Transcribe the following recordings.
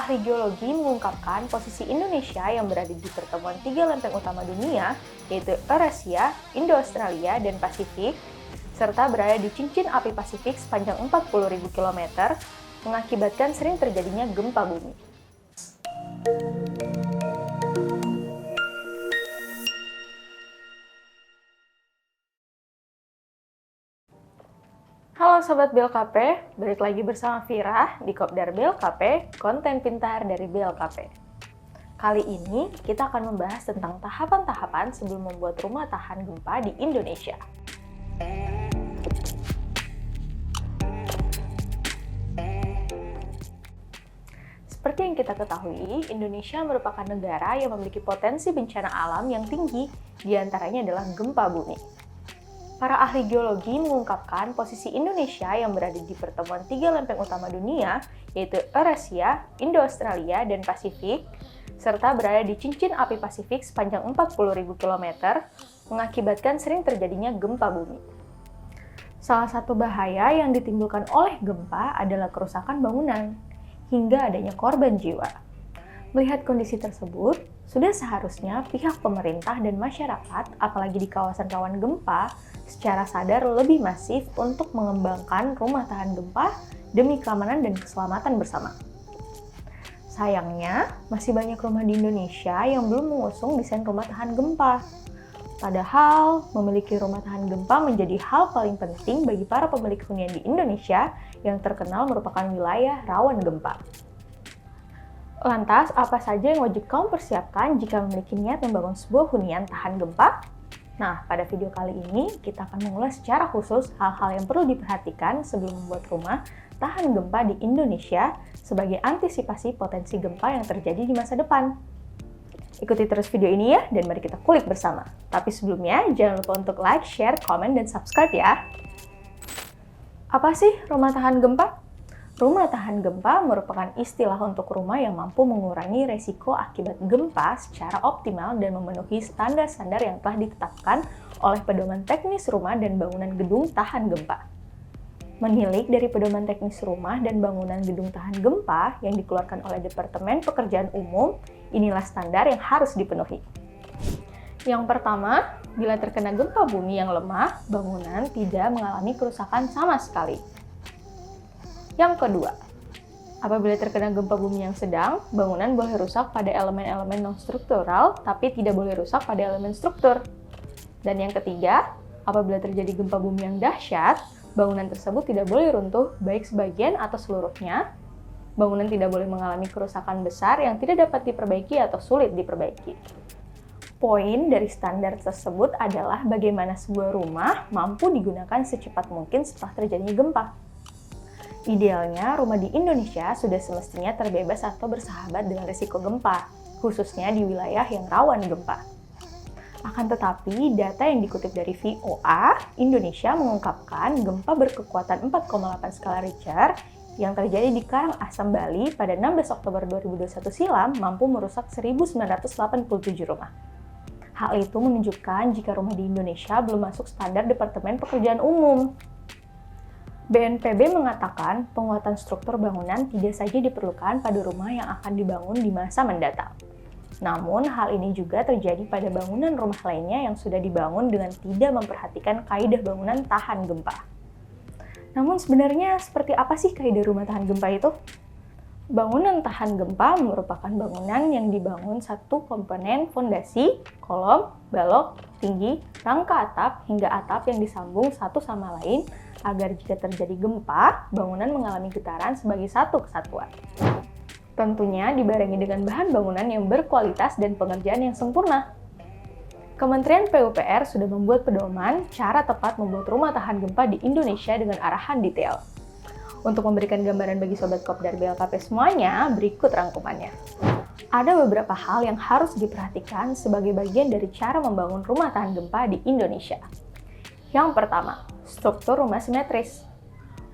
ahli geologi mengungkapkan posisi Indonesia yang berada di pertemuan tiga lempeng utama dunia, yaitu Eurasia, Indo-Australia, dan Pasifik, serta berada di cincin api Pasifik sepanjang 40.000 km, mengakibatkan sering terjadinya gempa bumi. Halo Sobat BLKP, balik lagi bersama Vira di Kopdar BLKP, konten pintar dari BLKP. Kali ini kita akan membahas tentang tahapan-tahapan sebelum membuat rumah tahan gempa di Indonesia. Seperti yang kita ketahui, Indonesia merupakan negara yang memiliki potensi bencana alam yang tinggi, diantaranya adalah gempa bumi. Para ahli geologi mengungkapkan posisi Indonesia yang berada di pertemuan tiga lempeng utama dunia, yaitu Eurasia, Indo-Australia, dan Pasifik, serta berada di cincin api Pasifik sepanjang 40.000 km, mengakibatkan sering terjadinya gempa bumi. Salah satu bahaya yang ditimbulkan oleh gempa adalah kerusakan bangunan, hingga adanya korban jiwa. Melihat kondisi tersebut, sudah seharusnya pihak pemerintah dan masyarakat, apalagi di kawasan rawan gempa, secara sadar lebih masif untuk mengembangkan rumah tahan gempa demi keamanan dan keselamatan bersama. Sayangnya, masih banyak rumah di Indonesia yang belum mengusung desain rumah tahan gempa. Padahal, memiliki rumah tahan gempa menjadi hal paling penting bagi para pemilik hunian di Indonesia yang terkenal merupakan wilayah rawan gempa. Lantas, apa saja yang wajib kamu persiapkan jika memiliki niat membangun sebuah hunian tahan gempa? Nah, pada video kali ini, kita akan mengulas secara khusus hal-hal yang perlu diperhatikan sebelum membuat rumah tahan gempa di Indonesia sebagai antisipasi potensi gempa yang terjadi di masa depan. Ikuti terus video ini ya, dan mari kita kulik bersama. Tapi sebelumnya, jangan lupa untuk like, share, komen, dan subscribe ya. Apa sih rumah tahan gempa? Rumah tahan gempa merupakan istilah untuk rumah yang mampu mengurangi resiko akibat gempa secara optimal dan memenuhi standar-standar yang telah ditetapkan oleh Pedoman Teknis Rumah dan Bangunan Gedung Tahan Gempa. Menilik dari Pedoman Teknis Rumah dan Bangunan Gedung Tahan Gempa yang dikeluarkan oleh Departemen Pekerjaan Umum, inilah standar yang harus dipenuhi. Yang pertama, bila terkena gempa bumi yang lemah, bangunan tidak mengalami kerusakan sama sekali. Yang kedua, apabila terkena gempa bumi yang sedang, bangunan boleh rusak pada elemen-elemen non-struktural, tapi tidak boleh rusak pada elemen struktur. Dan yang ketiga, apabila terjadi gempa bumi yang dahsyat, bangunan tersebut tidak boleh runtuh baik sebagian atau seluruhnya. Bangunan tidak boleh mengalami kerusakan besar yang tidak dapat diperbaiki atau sulit diperbaiki. Poin dari standar tersebut adalah bagaimana sebuah rumah mampu digunakan secepat mungkin setelah terjadinya gempa. Idealnya, rumah di Indonesia sudah semestinya terbebas atau bersahabat dengan risiko gempa, khususnya di wilayah yang rawan gempa. Akan tetapi, data yang dikutip dari VOA, Indonesia mengungkapkan gempa berkekuatan 4,8 skala Richter yang terjadi di Karangasem, Bali pada 16 Oktober 2021 silam mampu merusak 1.987 rumah. Hal itu menunjukkan jika rumah di Indonesia belum masuk standar Departemen Pekerjaan Umum. BNPB mengatakan penguatan struktur bangunan tidak saja diperlukan pada rumah yang akan dibangun di masa mendatang. Namun, hal ini juga terjadi pada bangunan rumah lainnya yang sudah dibangun dengan tidak memperhatikan kaidah bangunan tahan gempa. Namun sebenarnya seperti apa sih kaidah rumah tahan gempa itu? Bangunan tahan gempa merupakan bangunan yang dibangun satu komponen fondasi, kolom, balok, tinggi, rangka atap, hingga atap yang disambung satu sama lain agar jika terjadi gempa, bangunan mengalami getaran sebagai satu kesatuan. Tentunya dibarengi dengan bahan bangunan yang berkualitas dan pengerjaan yang sempurna. Kementerian PUPR sudah membuat pedoman cara tepat membuat rumah tahan gempa di Indonesia dengan arahan detail. Untuk memberikan gambaran bagi Sobat Kopdar BLKP semuanya, berikut rangkumannya. Ada beberapa hal yang harus diperhatikan sebagai bagian dari cara membangun rumah tahan gempa di Indonesia. Yang pertama, struktur rumah simetris.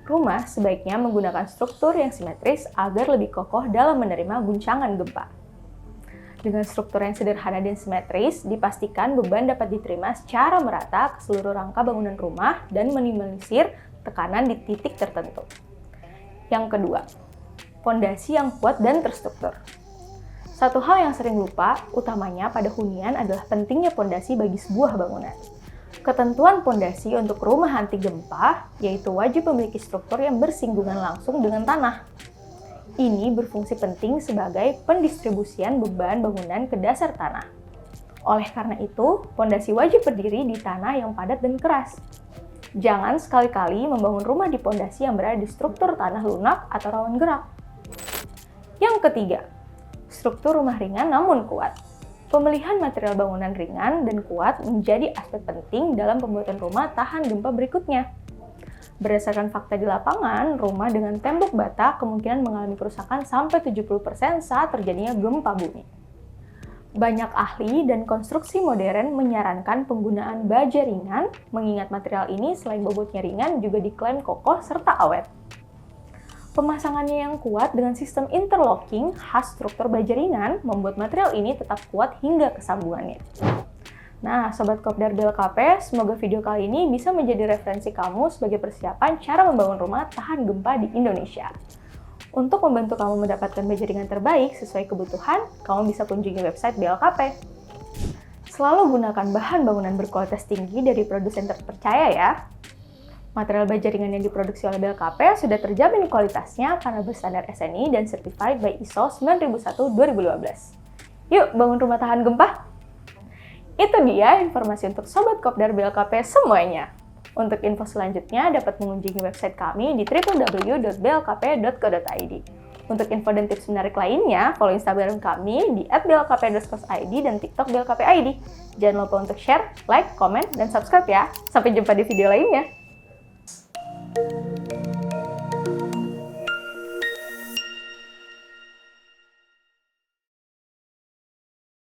Rumah sebaiknya menggunakan struktur yang simetris agar lebih kokoh dalam menerima guncangan gempa. Dengan struktur yang sederhana dan simetris, dipastikan beban dapat diterima secara merata ke seluruh rangka bangunan rumah dan minimalisir tekanan di titik tertentu. Yang kedua, Pondasi yang kuat dan terstruktur. Satu hal yang sering lupa, utamanya pada hunian adalah pentingnya pondasi bagi sebuah bangunan. Ketentuan pondasi untuk rumah anti gempa, yaitu wajib memiliki struktur yang bersinggungan langsung dengan tanah. Ini berfungsi penting sebagai pendistribusian beban bangunan ke dasar tanah. Oleh karena itu, pondasi wajib berdiri di tanah yang padat dan keras. Jangan sekali-kali membangun rumah di pondasi yang berada di struktur tanah lunak atau rawan gerak. Yang ketiga, struktur rumah ringan namun kuat. Pemilihan material bangunan ringan dan kuat menjadi aspek penting dalam pembuatan rumah tahan gempa berikutnya. Berdasarkan fakta di lapangan, rumah dengan tembok bata kemungkinan mengalami kerusakan sampai 70% saat terjadinya gempa bumi. Banyak ahli dan konstruksi modern menyarankan penggunaan baja ringan, mengingat material ini selain bobotnya ringan juga diklaim kokoh serta awet. Pemasangannya yang kuat dengan sistem interlocking khas struktur baja ringan membuat material ini tetap kuat hingga kesambungannya. Nah, Sobat Kopdar BLKP, semoga video kali ini bisa menjadi referensi kamu sebagai persiapan cara membangun rumah tahan gempa di Indonesia. Untuk membantu kamu mendapatkan baja ringan terbaik sesuai kebutuhan, kamu bisa kunjungi website BLKP. Selalu gunakan bahan bangunan berkualitas tinggi dari produsen terpercaya ya. Material baja ringan yang diproduksi oleh BLKP sudah terjamin kualitasnya karena berstandar SNI dan certified by ISO 9001-2015. Yuk, bangun rumah tahan gempa! Itu dia informasi untuk Sobat Kopdar BLKP semuanya. Untuk info selanjutnya dapat mengunjungi website kami di www.blkp.co.id. Untuk info dan tips menarik lainnya, follow Instagram kami di @blkp_id dan TikTok blkp_id. Jangan lupa untuk share, like, komen, dan subscribe ya. Sampai jumpa di video lainnya.